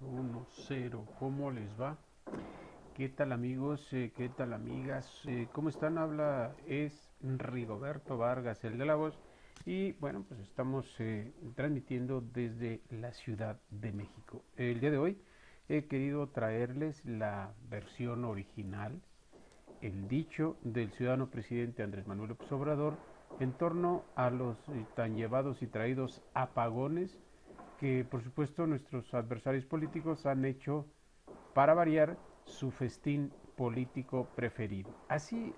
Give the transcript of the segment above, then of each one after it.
Uno, cero. ¿Cómo les va? ¿Qué tal amigos? ¿Qué tal amigas? ¿Cómo están? Es Rigoberto Vargas, el de la voz. Y bueno, pues estamos transmitiendo desde la Ciudad de México. El día de hoy he querido traerles la versión original, el dicho del ciudadano presidente Andrés Manuel López Obrador en torno a los tan llevados y traídos apagones que por supuesto nuestros adversarios políticos han hecho para variar su festín político preferido. Así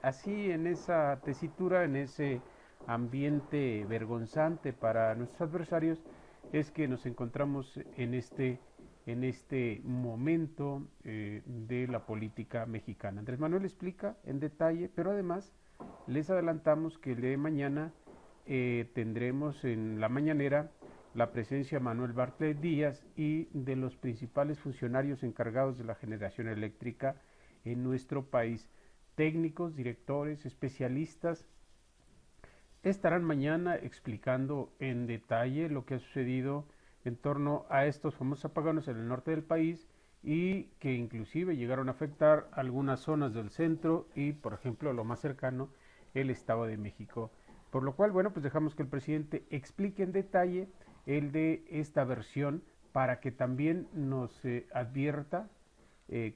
en esa tesitura, en ese ambiente vergonzante para nuestros adversarios, es que nos encontramos en este momento de la política mexicana. Andrés Manuel explica en detalle, pero además les adelantamos que el día de mañana tendremos en la mañanera la presencia de Manuel Bartlett Díaz y de los principales funcionarios encargados de la generación eléctrica en nuestro país. Técnicos, directores, especialistas estarán mañana explicando en detalle lo que ha sucedido en torno a estos famosos apagones en el norte del país y que inclusive llegaron a afectar algunas zonas del centro y, por ejemplo, lo más cercano, el Estado de México. Por lo cual, bueno, pues dejamos que el presidente explique en detalle el de esta versión para que también nos advierta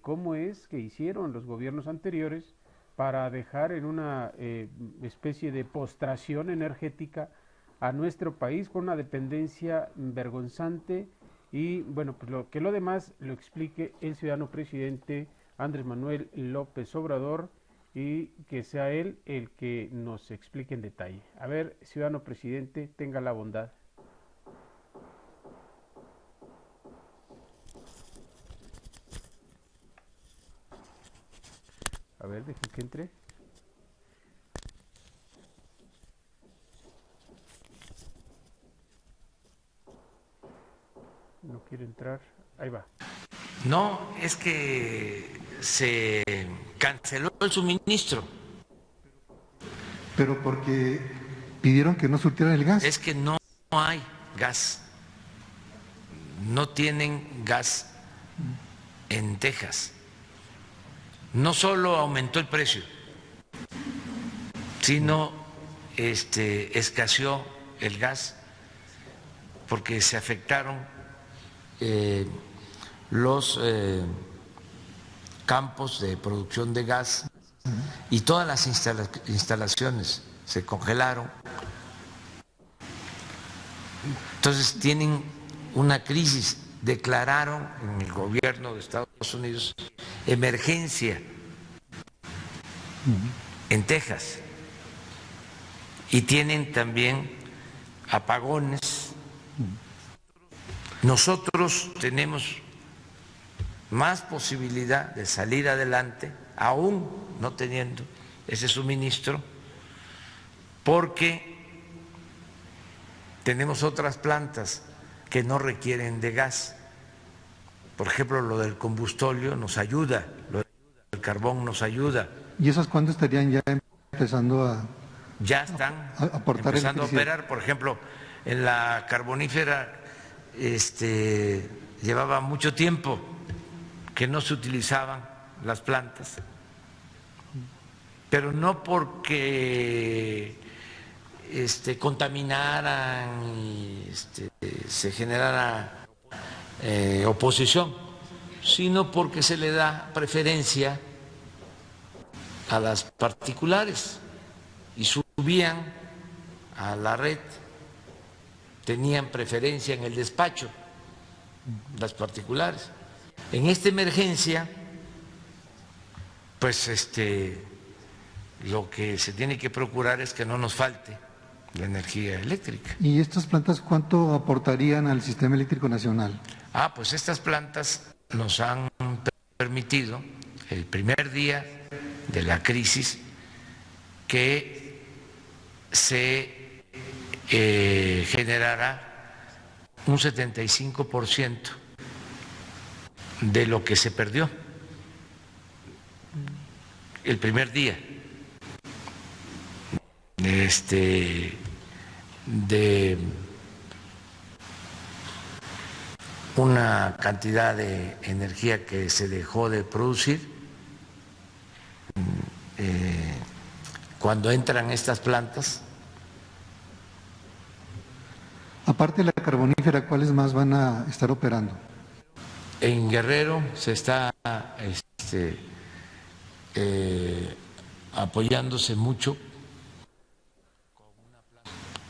cómo es que hicieron los gobiernos anteriores para dejar en una especie de postración energética a nuestro país con una dependencia vergonzante y bueno, pues lo demás lo explique el ciudadano presidente Andrés Manuel López Obrador y que sea él el que nos explique en detalle. A ver, ciudadano presidente, tenga la bondad. A ver, deje que entre. No quiere entrar. Ahí va. No, es que se canceló el suministro. Pero porque pidieron que no surtieran el gas. Es que no hay gas. No tienen gas en Texas. No solo aumentó el precio, sino escaseó el gas porque se afectaron los campos de producción de gas y todas las instalaciones se congelaron. Entonces tienen una crisis. Declararon en el gobierno de Estados Unidos emergencia en Texas y tienen también apagones. Nosotros tenemos más posibilidad de salir adelante, aún no teniendo ese suministro, porque tenemos otras plantas que no requieren de gas. Por ejemplo, lo del combustóleo nos ayuda, lo del carbón nos ayuda. ¿Y esas cuándo estarían ya empezando ya están a aportar empezando a electricidad? operar? Por ejemplo, en la carbonífera llevaba mucho tiempo que no se utilizaban las plantas, pero no porque contaminaran y se generara oposición, sino porque se le da preferencia a las particulares y subían a la red, tenían preferencia en el despacho las particulares. En esta emergencia, pues lo que se tiene que procurar es que no nos falte la energía eléctrica. ¿Y estas plantas cuánto aportarían al sistema eléctrico nacional? Pues estas plantas nos han permitido el primer día de la crisis que se generara un 75% de lo que se perdió el primer día de una cantidad de energía que se dejó de producir. Cuando entran estas plantas. Aparte de la carbonífera, ¿cuáles más van a estar operando? En Guerrero se está apoyándose mucho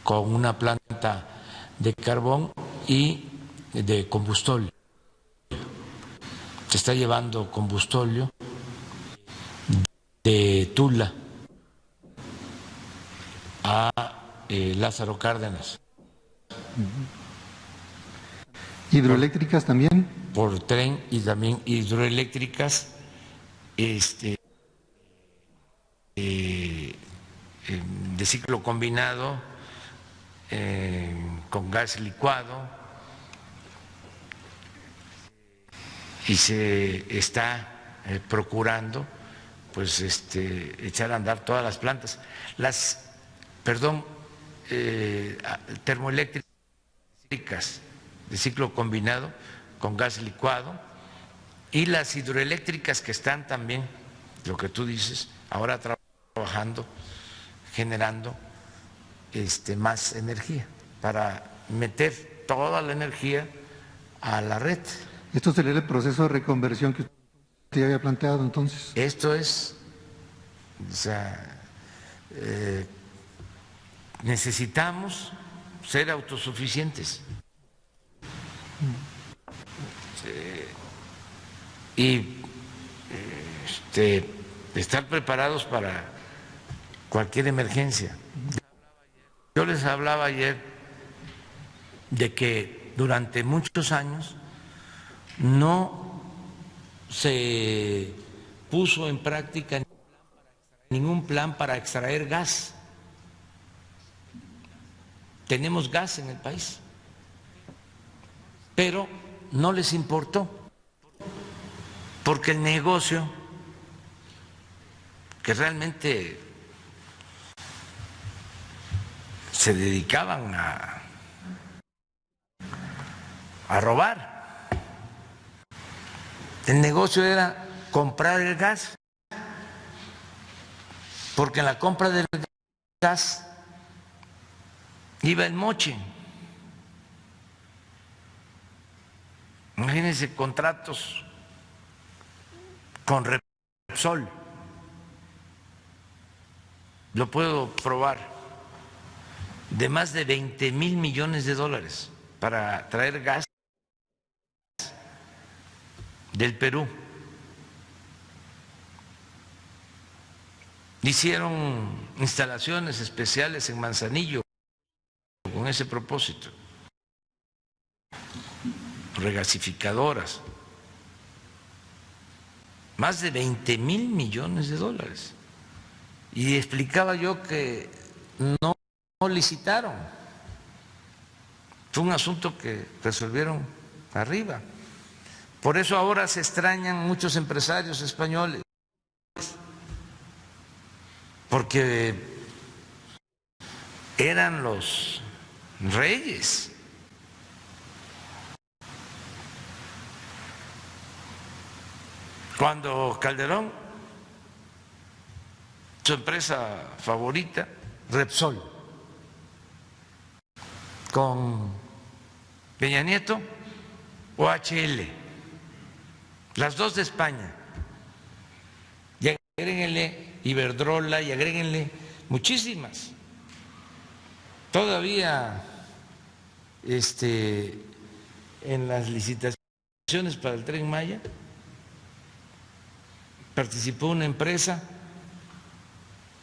con una planta de carbón y de combustóleo. Se está llevando combustóleo de Tula a Lázaro Cárdenas. ¿Hidroeléctricas también? Por tren y también hidroeléctricas de ciclo combinado con gas licuado, y se está procurando pues echar a andar todas las plantas. Termoeléctricas de ciclo combinado con gas licuado, y las hidroeléctricas que están también, lo que tú dices, ahora trabajando, generando más energía para meter toda la energía a la red. Esto sería el proceso de reconversión que usted había planteado entonces. Esto es, o sea, necesitamos ser autosuficientes y estar preparados para cualquier emergencia. Yo les hablaba ayer de que durante muchos años no se puso en práctica ningún plan para extraer gas. Tenemos gas en el país, pero no les importó, porque el negocio que realmente se dedicaban a robar, el negocio era comprar el gas, porque en la compra del gas iba el moche. Imagínense contratos con Repsol, lo puedo probar, de más de 20,000 millones de dólares para traer gas del Perú. Hicieron instalaciones especiales en Manzanillo con ese propósito, regasificadoras, más de 20,000 millones de dólares. Y explicaba yo que no licitaron, fue un asunto que resolvieron arriba. Por eso ahora se extrañan muchos empresarios españoles, porque eran los reyes. Cuando Calderón, su empresa favorita, Repsol, con Peña Nieto, OHL, las dos de España, y agréguenle Iberdrola y agréguenle muchísimas. Todavía en las licitaciones para el Tren Maya participó una empresa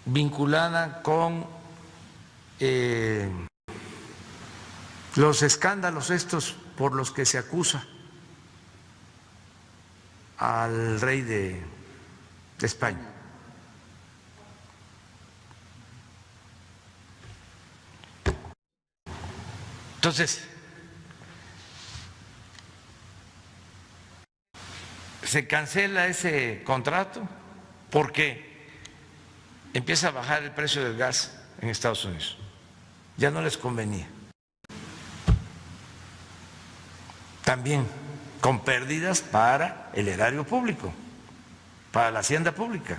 vinculada con los escándalos estos por los que se acusa al rey de España. Entonces, se cancela ese contrato porque empieza a bajar el precio del gas en Estados Unidos. Ya no les convenía. también con pérdidas para el erario público, para la hacienda pública.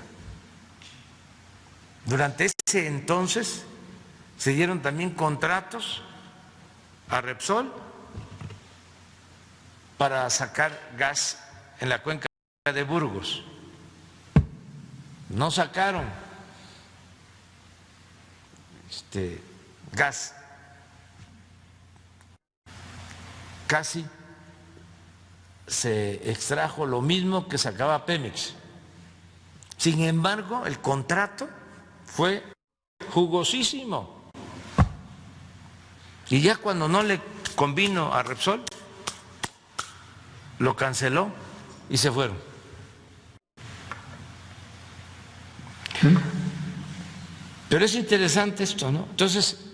Durante ese entonces se dieron también contratos a Repsol para sacar gas en la cuenca de Burgos. No sacaron gas, casi se extrajo lo mismo que sacaba Pemex. Sin embargo, el contrato fue jugosísimo. Y ya cuando no le convino a Repsol, lo canceló y se fueron. Pero es interesante esto, ¿no? Entonces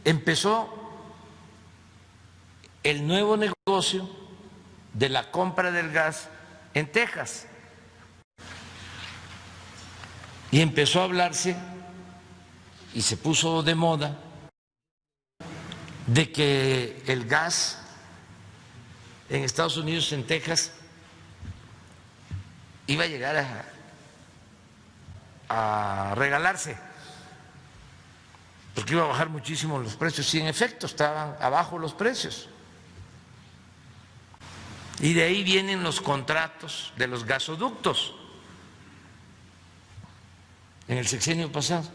empezó el nuevo negocio de la compra del gas en Texas y empezó a hablarse y se puso de moda de que el gas en Estados Unidos, en Texas, iba a llegar a regalarse, porque iba a bajar muchísimo los precios, y en efecto estaban abajo los precios. Y de ahí vienen los contratos de los gasoductos en el sexenio pasado.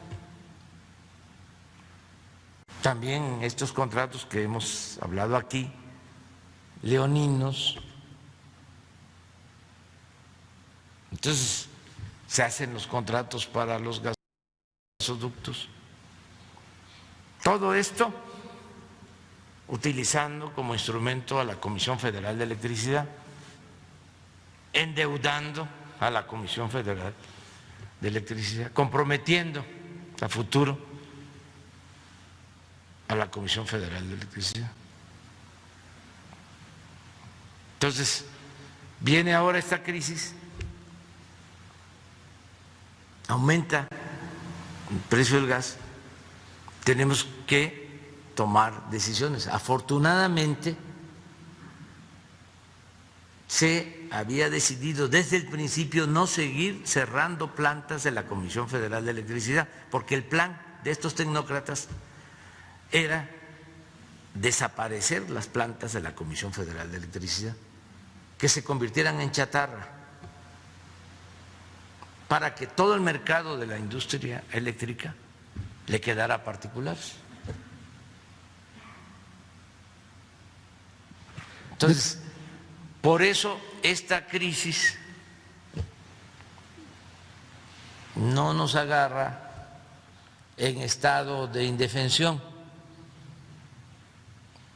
También estos contratos que hemos hablado aquí, leoninos. Entonces se hacen los contratos para los gasoductos. Todo esto utilizando como instrumento a la Comisión Federal de Electricidad, endeudando a la Comisión Federal de Electricidad, comprometiendo a futuro a la Comisión Federal de Electricidad. Entonces, viene ahora esta crisis, aumenta el precio del gas, tenemos que tomar decisiones. Afortunadamente, se había decidido desde el principio no seguir cerrando plantas de la Comisión Federal de Electricidad, porque el plan de estos tecnócratas era desaparecer las plantas de la Comisión Federal de Electricidad, que se convirtieran en chatarra, para que todo el mercado de la industria eléctrica le quedara a particulares. Entonces, por eso esta crisis no nos agarra en estado de indefensión,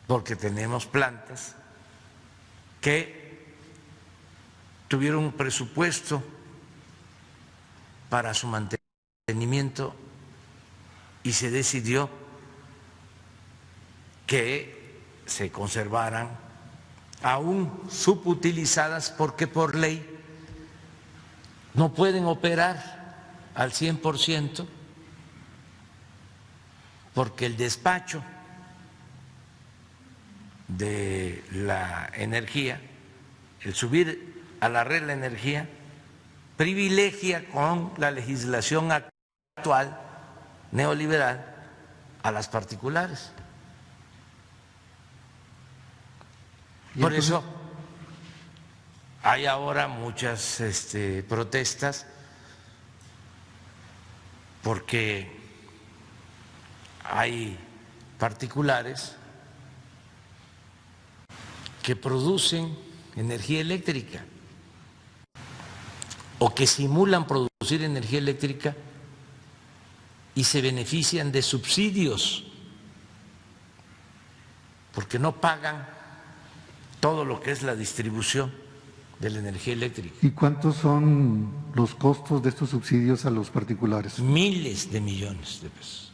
porque tenemos plantas que tuvieron un presupuesto para su mantenimiento y se decidió que se conservaran aún subutilizadas, porque por ley no pueden operar al 100%, porque el despacho de la energía, el subir a la red la energía, privilegia con la legislación actual neoliberal a las particulares. Por eso hay ahora muchas protestas, porque hay particulares que producen energía eléctrica o que simulan producir energía eléctrica y se benefician de subsidios porque no pagan todo lo que es la distribución de la energía eléctrica. ¿Y cuántos son los costos de estos subsidios a los particulares? Miles de millones de pesos.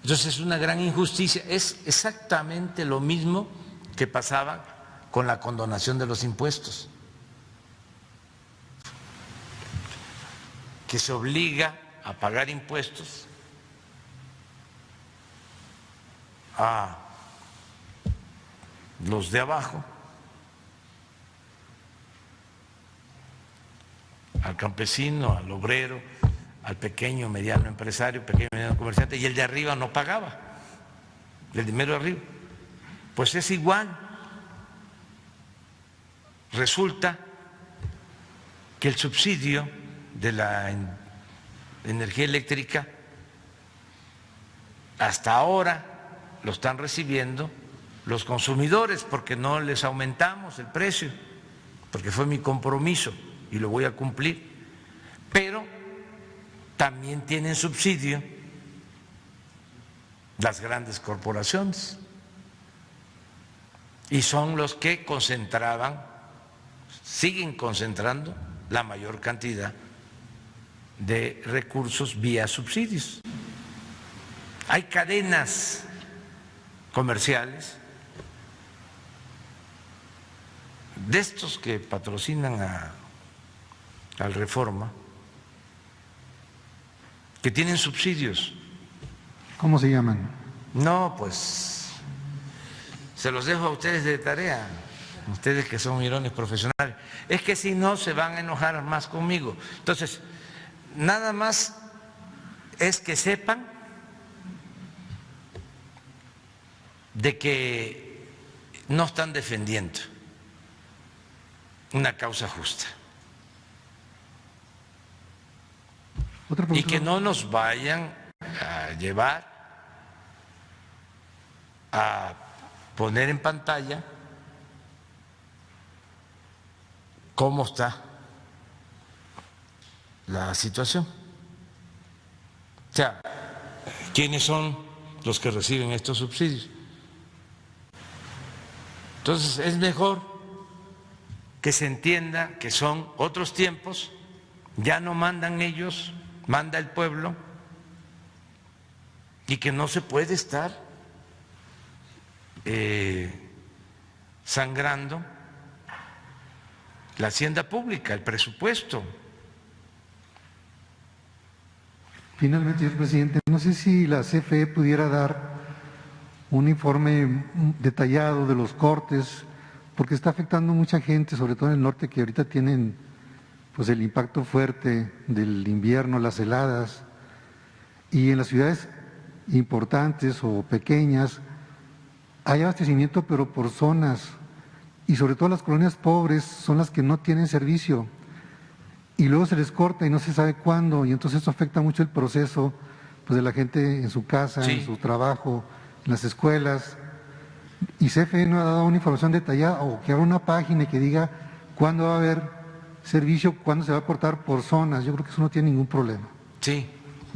Entonces es una gran injusticia, es exactamente lo mismo que pasaba con la condonación de los impuestos, que se obliga a pagar impuestos a los de abajo al campesino, al obrero, al pequeño, mediano empresario, pequeño, mediano comerciante, y el de arriba no pagaba, el de mero arriba. Pues es igual. Resulta que el subsidio de la energía eléctrica hasta ahora lo están recibiendo los consumidores, porque no les aumentamos el precio, porque fue mi compromiso y lo voy a cumplir, pero también tienen subsidio las grandes corporaciones y son los que concentraban, siguen concentrando la mayor cantidad de recursos vía subsidios. Hay cadenas comerciales de estos que patrocinan al Reforma, que tienen subsidios. ¿Cómo se llaman? No, pues se los dejo a ustedes de tarea, ustedes que son mirones profesionales. Es que si no se van a enojar más conmigo. Entonces, nada más es que sepan de que no están defendiendo una causa justa. Y que no nos vayan a llevar a poner en pantalla cómo está la situación. O sea, ¿quiénes son los que reciben estos subsidios? Entonces es mejor que se entienda que son otros tiempos, ya no mandan ellos, manda el pueblo, y que no se puede estar sangrando la hacienda pública, el presupuesto. Finalmente, señor presidente, no sé si la CFE pudiera dar un informe detallado de los cortes, porque está afectando a mucha gente, sobre todo en el norte, que ahorita tienen pues el impacto fuerte del invierno, las heladas, y en las ciudades importantes o pequeñas hay abastecimiento, pero por zonas, y sobre todo las colonias pobres son las que no tienen servicio, y luego se les corta y no se sabe cuándo, y entonces eso afecta mucho el proceso pues, de la gente en su casa, Sí. en su trabajo, en las escuelas. Y CFE no ha dado una información detallada, o que haga una página que diga cuándo va a haber servicio, cuándo se va a cortar por zonas. Yo creo que eso no tiene ningún problema. Sí,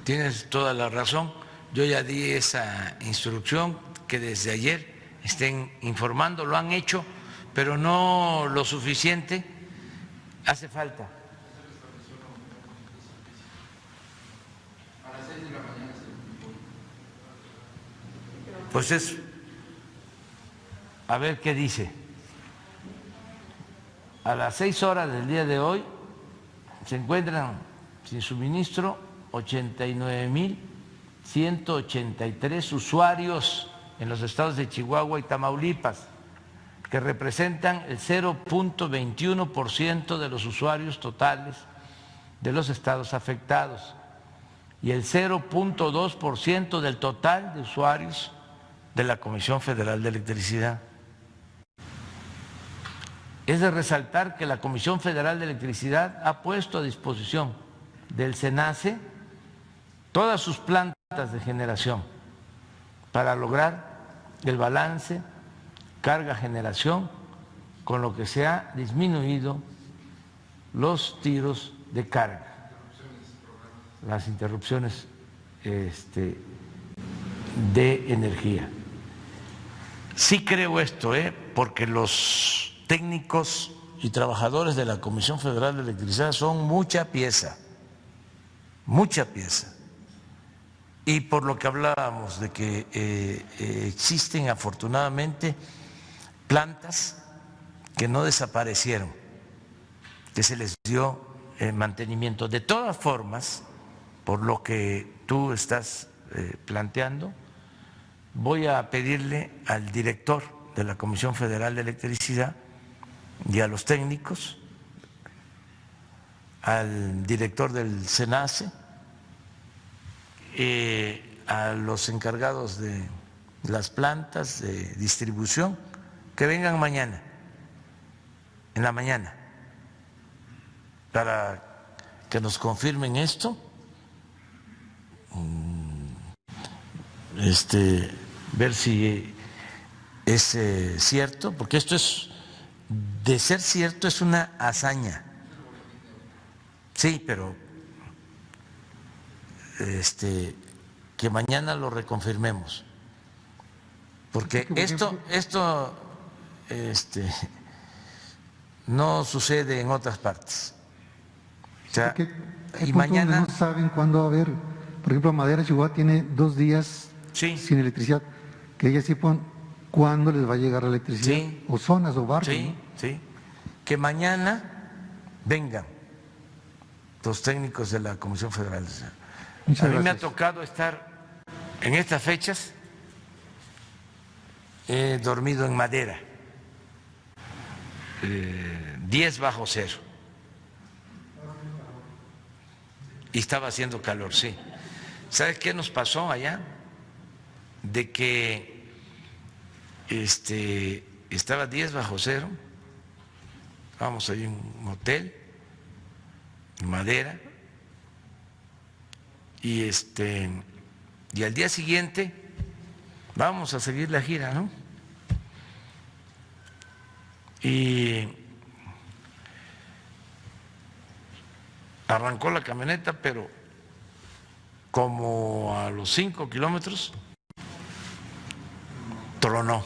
tienes toda la razón. Yo ya di esa instrucción, que desde ayer estén informando, lo han hecho, pero no lo suficiente, hace falta. Pues es, a ver qué dice. A las 6 horas del día de hoy se encuentran sin suministro 89.183 usuarios en los estados de Chihuahua y Tamaulipas, que representan el 0.21% de los usuarios totales de los estados afectados y el 0.2% del total de usuarios de la Comisión Federal de Electricidad. Es de resaltar que la Comisión Federal de Electricidad ha puesto a disposición del SENACE todas sus plantas de generación para lograr el balance carga-generación, con lo que se ha disminuido los tiros de carga, las interrupciones de energía. Sí creo esto, porque los técnicos y trabajadores de la Comisión Federal de Electricidad son mucha pieza, y por lo que hablábamos de que existen afortunadamente plantas que no desaparecieron, que se les dio mantenimiento. De todas formas, por lo que tú estás planteando, voy a pedirle al director de la Comisión Federal de Electricidad y a los técnicos al director del SENACE, a los encargados de las plantas de distribución, que vengan mañana, en la mañana, para que nos confirmen esto, ver si es cierto, porque esto es, de ser cierto, es una hazaña. Sí, pero que mañana lo reconfirmemos, porque esto no sucede en otras partes. O sea, y mañana no saben cuándo va a haber. Por ejemplo, Madera, Chihuahua tiene 2 días sin electricidad, que ellas sepan cuándo les va a llegar la electricidad, o zonas o barrios. Sí, ¿no? Sí, que mañana vengan los técnicos de la Comisión Federal. A mí me ha tocado estar en estas fechas, he dormido en Madera, 10 bajo cero, y estaba haciendo calor, sí. ¿Sabes qué nos pasó allá? De que estaba 10 bajo cero, vamos ahí en un hotel, en Madera, y al día siguiente vamos a seguir la gira, ¿no? Y arrancó la camioneta, pero como a los 5 kilómetros tronó,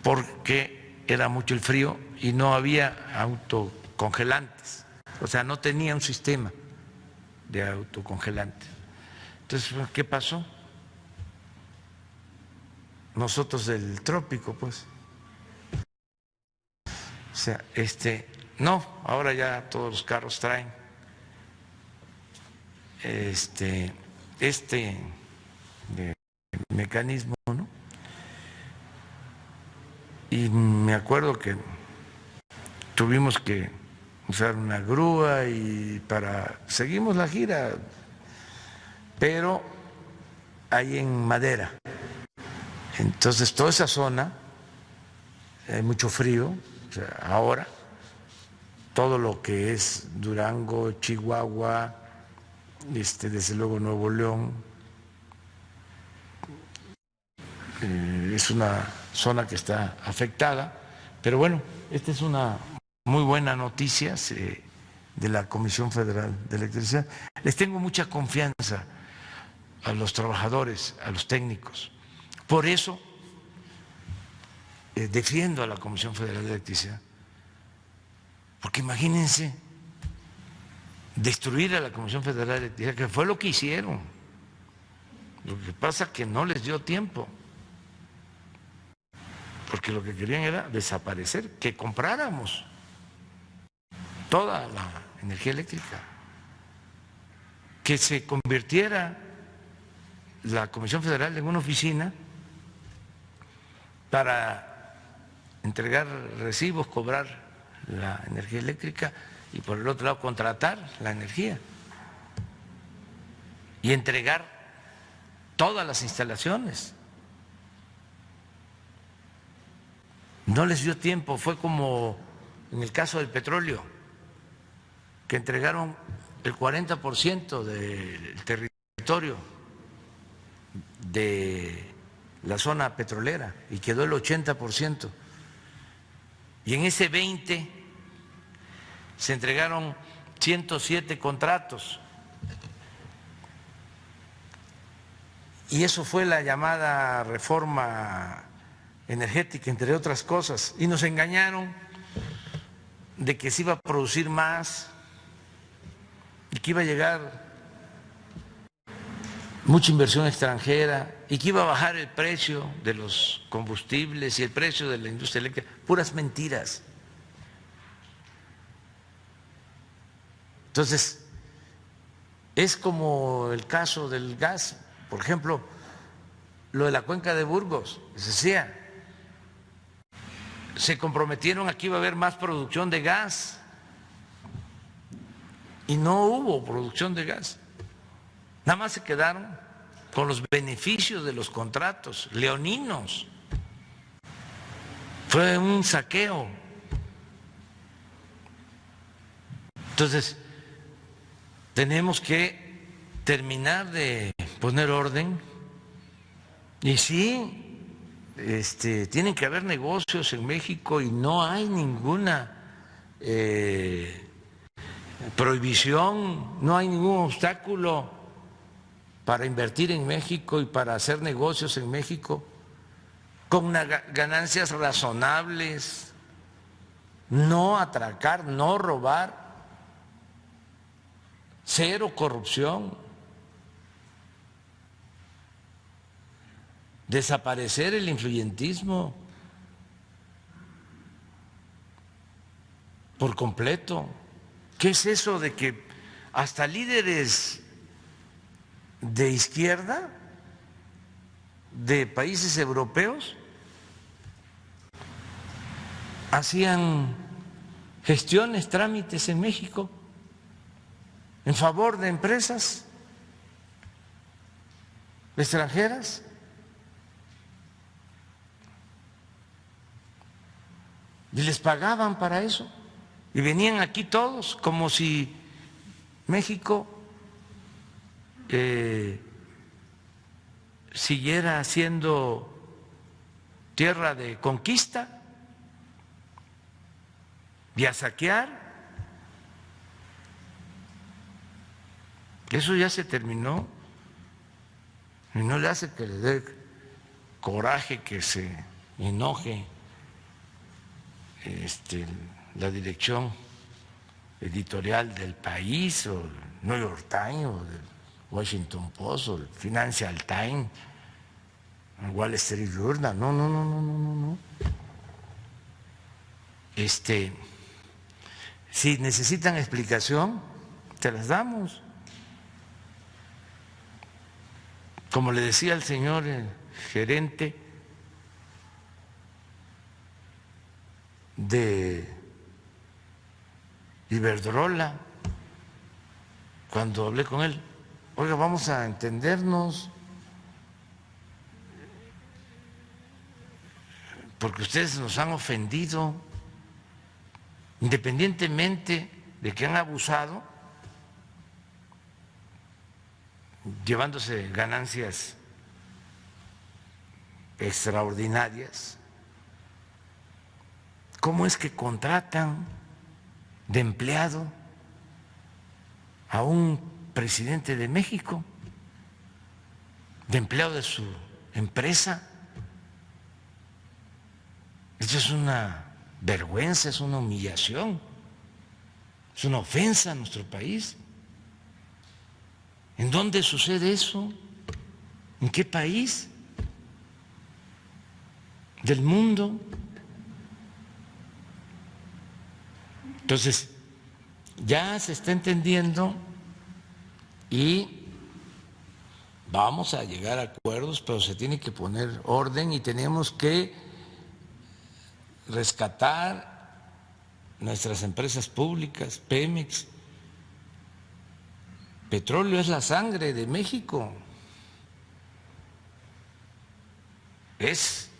porque era mucho el frío y no había autocongelantes, o sea, no tenía un sistema de autocongelantes. Entonces, ¿qué pasó? Nosotros del trópico, pues. O sea, no, ahora ya todos los carros traen mecanismo, ¿no? Y me acuerdo que tuvimos que usar una grúa y seguimos la gira, pero ahí en Madera. Entonces toda esa zona hay mucho frío, o sea, ahora todo lo que es Durango, Chihuahua, desde luego Nuevo León, es una zona que está afectada, pero bueno, esta es una muy buena noticia de la Comisión Federal de Electricidad. Les tengo mucha confianza a los trabajadores, a los técnicos. Por eso defiendo a la Comisión Federal de Electricidad. Porque imagínense destruir a la Comisión Federal de Electricidad, que fue lo que hicieron. Lo que pasa es que no les dio tiempo. Porque lo que querían era desaparecer, que compráramos toda la energía eléctrica, que se convirtiera la Comisión Federal en una oficina para entregar recibos, cobrar la energía eléctrica y por el otro lado contratar la energía y entregar todas las instalaciones. No les dio tiempo, fue como en el caso del petróleo, que entregaron el 40% del territorio de la zona petrolera y quedó el 80%. Y en ese 20% se entregaron 107 contratos. Y eso fue la llamada reforma energética, entre otras cosas. Y nos engañaron de que se iba a producir más y que iba a llegar mucha inversión extranjera y que iba a bajar el precio de los combustibles y el precio de la industria eléctrica. Puras mentiras. Entonces, es como el caso del gas, por ejemplo, lo de la cuenca de Burgos, se decía, se comprometieron a que iba a haber más producción de gas y no hubo producción de gas. Nada más se quedaron con los beneficios de los contratos leoninos. Fue un saqueo. Entonces, tenemos que terminar de poner orden y sí, tienen que haber negocios en México y no hay ninguna prohibición, no hay ningún obstáculo para invertir en México y para hacer negocios en México con ganancias razonables, no atracar, no robar, cero corrupción, desaparecer el influyentismo por completo. ¿Qué es eso de que hasta líderes de izquierda de países europeos hacían gestiones, trámites en México en favor de empresas extranjeras? Y les pagaban para eso. Y venían aquí todos como si México siguiera siendo tierra de conquista y a saquear. Eso ya se terminó y no le hace que le dé coraje, que se enoje la dirección editorial del País o el New York Times o el Washington Post o el Financial Times, el Wall Street Journal. No. Si necesitan explicación, te las damos. Como le decía el señor gerente de Iberdrola, cuando hablé con él, oiga, vamos a entendernos, porque ustedes nos han ofendido, independientemente de que han abusado, llevándose ganancias extraordinarias. ¿Cómo es que contratan de empleado a un presidente de México, de empleado de su empresa? Esto es una vergüenza, es una humillación, es una ofensa a nuestro país. ¿En dónde sucede eso? ¿En qué país del mundo? Entonces, ya se está entendiendo y vamos a llegar a acuerdos, pero se tiene que poner orden y tenemos que rescatar nuestras empresas públicas. Pemex, petróleo es la sangre de México, es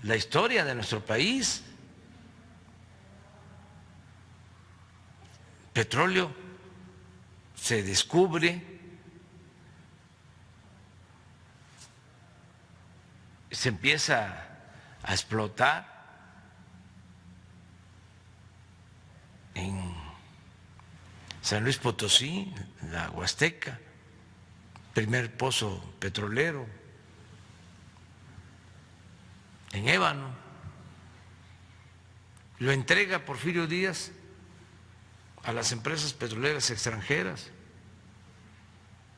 la historia de nuestro país. Petróleo se descubre, se empieza a explotar en San Luis Potosí, la Huasteca, primer pozo petrolero, en Ébano, lo entrega Porfirio Díaz a las empresas petroleras extranjeras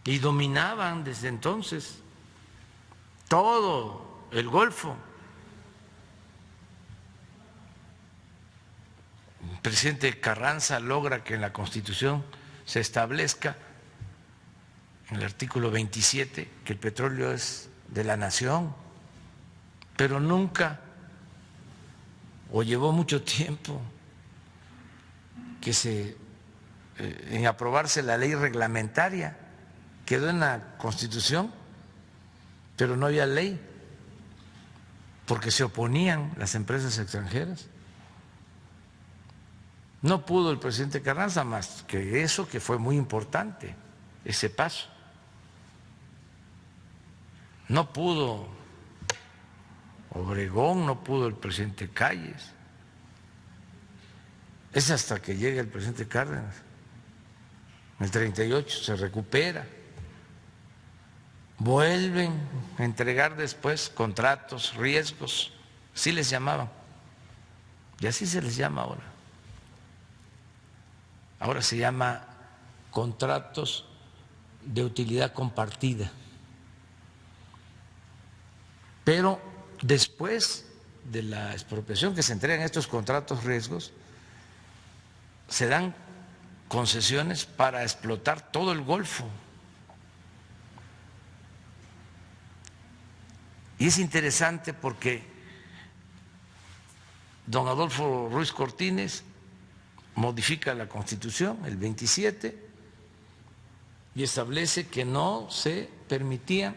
y dominaban desde entonces todo el Golfo. El presidente Carranza logra que en la Constitución se establezca, en el artículo 27, que el petróleo es de la nación, pero nunca, o llevó mucho tiempo, que se en aprobarse la ley reglamentaria. Quedó en la Constitución, pero no había ley, porque se oponían las empresas extranjeras. No pudo el presidente Carranza más que eso, que fue muy importante, ese paso. No pudo Obregón, no pudo el presidente Calles. Es hasta que llega el presidente Cárdenas. En el 38 se recupera. Vuelven a entregar después contratos, riesgos, así les llamaban. Y así se les llama ahora. Ahora se llama contratos de utilidad compartida. Pero después de la expropiación que se entregan estos contratos riesgos, se dan concesiones para explotar todo el Golfo. Y es interesante porque don Adolfo Ruiz Cortines modifica la Constitución, el 27, y establece que no se permitían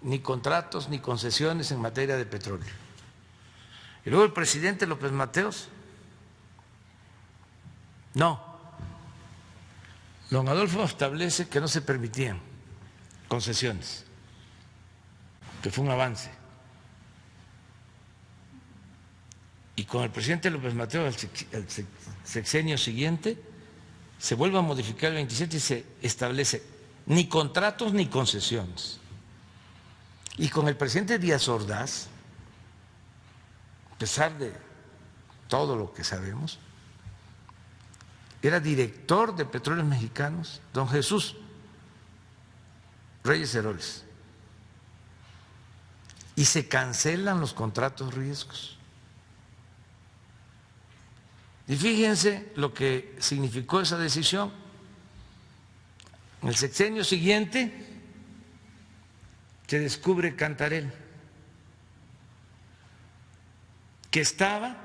ni contratos ni concesiones en materia de petróleo. Y luego el presidente López Mateos, no, don Adolfo establece que no se permitían concesiones, que fue un avance. Y con el presidente López Mateos, el sexenio siguiente, se vuelve a modificar el 27 y se establece ni contratos ni concesiones. Y con el presidente Díaz Ordaz, a pesar de todo lo que sabemos, era director de Petróleos Mexicanos, don Jesús Reyes Heroles. Y se cancelan los contratos riesgos. Y fíjense lo que significó esa decisión. En el sexenio siguiente se descubre Cantarell, que estaba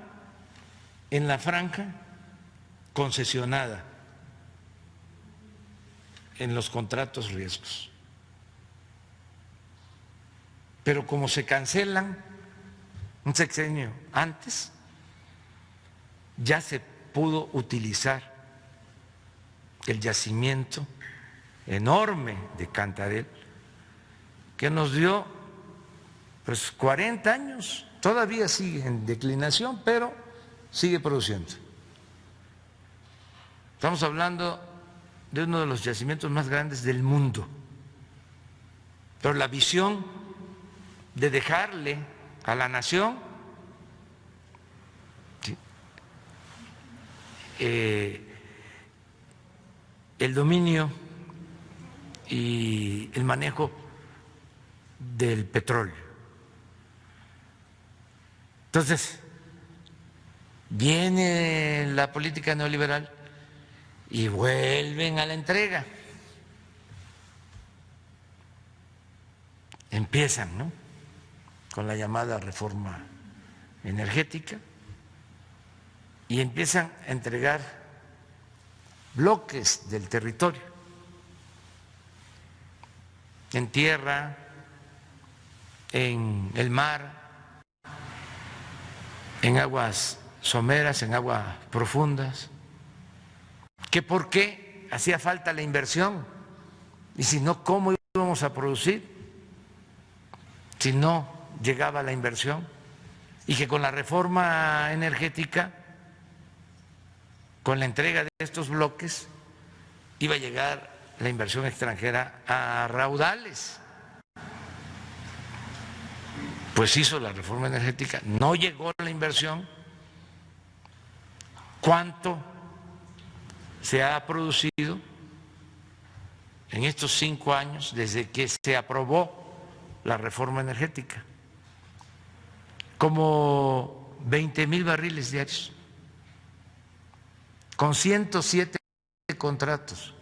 en la franja concesionada en los contratos riesgos. Pero como se cancelan un sexenio antes, ya se pudo utilizar el yacimiento enorme de Cantarell, que nos dio pues 40 años, todavía sigue en declinación, pero sigue produciendo. Estamos hablando de uno de los yacimientos más grandes del mundo, pero la visión de dejarle a la nación el dominio y el manejo del petróleo. Entonces, viene la política neoliberal y vuelven a la entrega. Empiezan, ¿no?, con la llamada reforma energética y empiezan a entregar bloques del territorio, en tierra, en el mar, en aguas someras, en aguas profundas. ¿Que por qué hacía falta la inversión? Y si no, ¿cómo íbamos a producir si no llegaba la inversión? Y que con la reforma energética, con la entrega de estos bloques, iba a llegar la inversión extranjera a raudales. Pues hizo la reforma energética, no llegó la inversión. ¿Cuánto se ha producido en estos 5 años desde que se aprobó la reforma energética? Como 20,000 barriles diarios, con 107 contratos.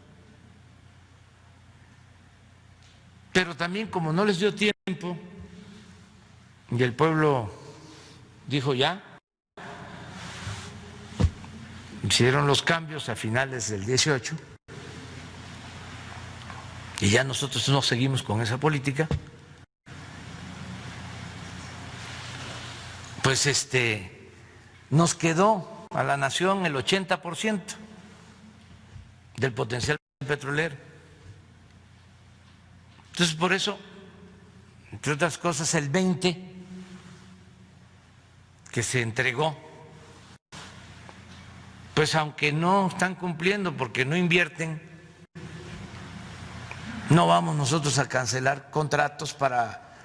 Pero también, como no les dio tiempo y el pueblo dijo ya, hicieron los cambios a finales del 18 y ya nosotros no seguimos con esa política, pues nos quedó a la nación el 80% del potencial petrolero. Entonces, por eso, entre otras cosas, el 20 que se entregó, pues aunque no están cumpliendo porque no invierten, no vamos nosotros a cancelar contratos para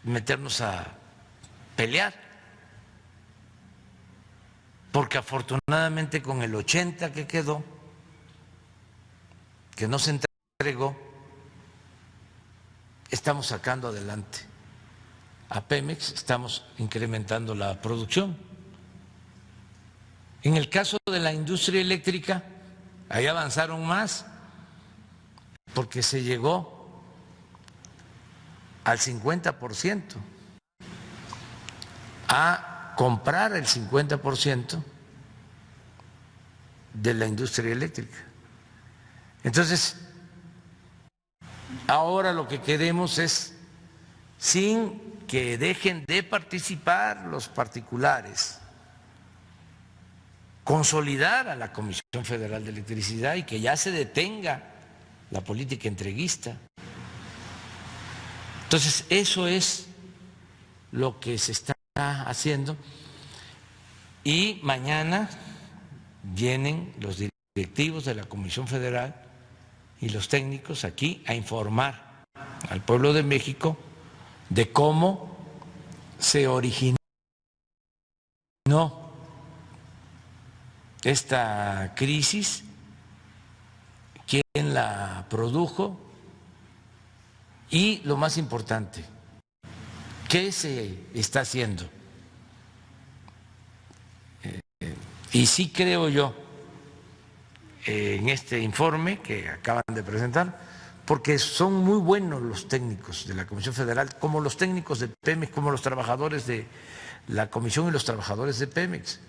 meternos a pelear, porque afortunadamente con el 80 que quedó, que no se entregó, estamos sacando adelante a Pemex, estamos incrementando la producción. En el caso de la industria eléctrica, ahí avanzaron más, porque se llegó al 50%, a comprar el 50% de la industria eléctrica. Entonces, ahora lo que queremos es, sin que dejen de participar los particulares, consolidar a la Comisión Federal de Electricidad y que ya se detenga la política entreguista. Entonces, eso es lo que se está haciendo y mañana vienen los directivos de la Comisión Federal y los técnicos aquí a informar al pueblo de México de cómo se originó esta crisis, quién la produjo y, lo más importante, qué se está haciendo. Y sí creo yo en este informe que acaban de presentar, porque son muy buenos los técnicos de la Comisión Federal, como los técnicos de Pemex, como los trabajadores de la Comisión y los trabajadores de Pemex.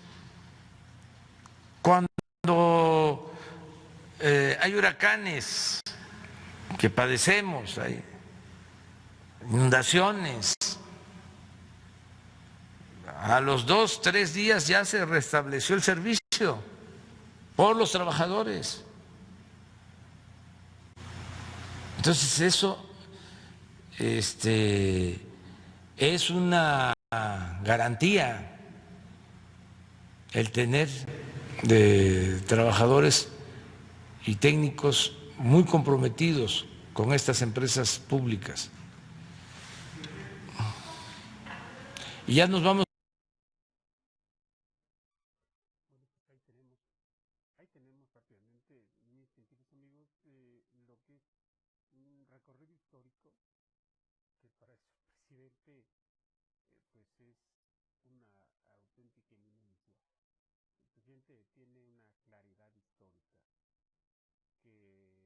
Cuando hay huracanes que padecemos, hay inundaciones, a los 2, 3 días ya se restableció el servicio por los trabajadores. Entonces eso es una garantía, el tener trabajadores y técnicos muy comprometidos con estas empresas públicas. Y ya nos vamos. Ahí tenemos rápidamente, mis queridos amigos, lo que es un recorrido histórico que para su presidente pues es una auténtica eminencia. El presidente tiene una claridad histórica que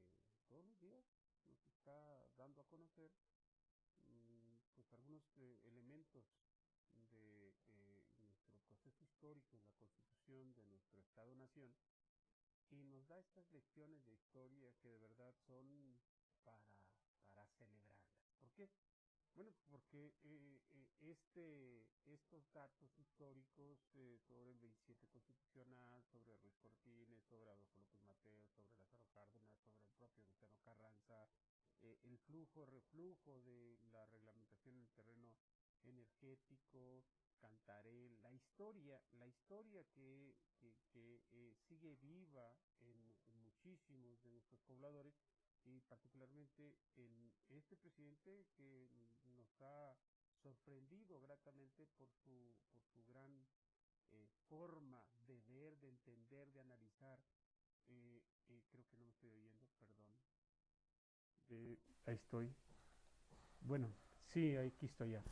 todos los días nos está dando a conocer pues algunos elementos de nuestro proceso histórico en la constitución de nuestro Estado-Nación y nos da estas lecciones de historia que de verdad son para celebrarlas. ¿Por qué? Bueno, porque estos datos históricos sobre el 27 constitucional, sobre Ruiz Cortines, sobre Adolfo López Mateos, sobre Lázaro Cárdenas, sobre el propio Venustiano Carranza, el reflujo de la reglamentación en el terreno energético, Cantarell, la historia que sigue viva en muchísimos de nuestros pobladores y particularmente en este presidente que nos ha sorprendido gratamente por su gran forma de ver, de entender, de analizar. Creo que no me estoy oyendo, perdón. Ahí estoy. Bueno, sí, aquí estoy ya.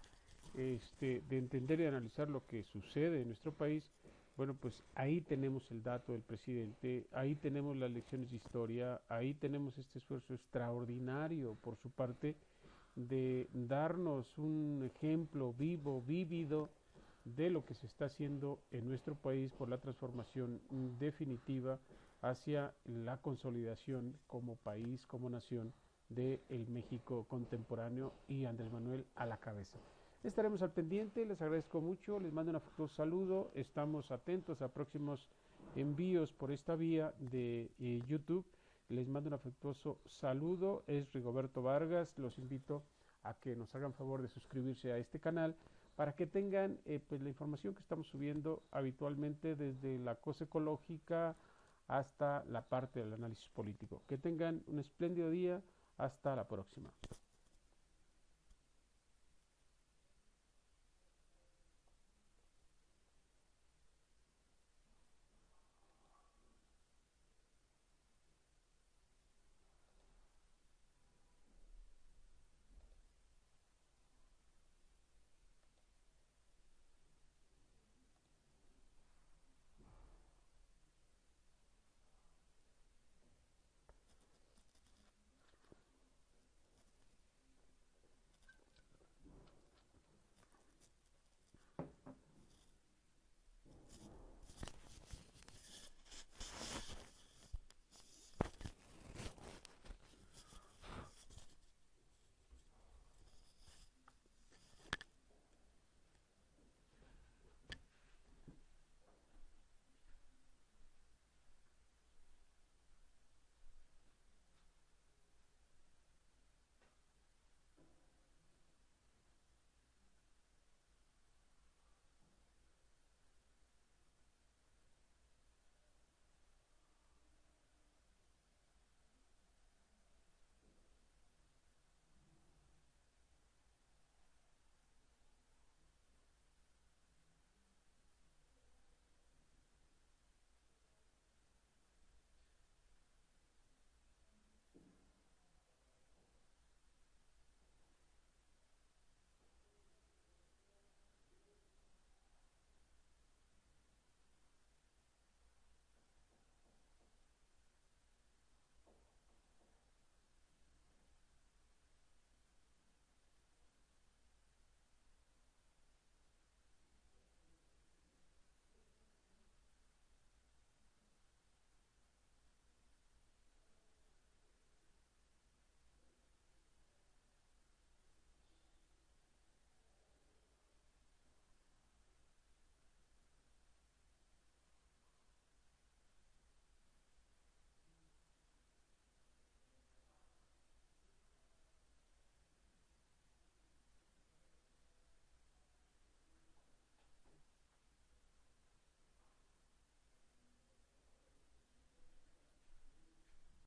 De entender y analizar lo que sucede en nuestro país, bueno, pues ahí tenemos el dato del presidente, ahí tenemos las lecciones de historia, ahí tenemos este esfuerzo extraordinario por su parte de darnos un ejemplo vivo, vívido de lo que se está haciendo en nuestro país por la transformación definitiva hacia la consolidación como país, como nación del México contemporáneo y Andrés Manuel a la cabeza. Estaremos al pendiente, les agradezco mucho, les mando un afectuoso saludo, estamos atentos a próximos envíos por esta vía de YouTube. Les mando un afectuoso saludo, es Rigoberto Vargas, los invito a que nos hagan favor de suscribirse a este canal para que tengan pues la información que estamos subiendo habitualmente desde la cosa ecológica hasta la parte del análisis político. Que tengan un espléndido día, hasta la próxima.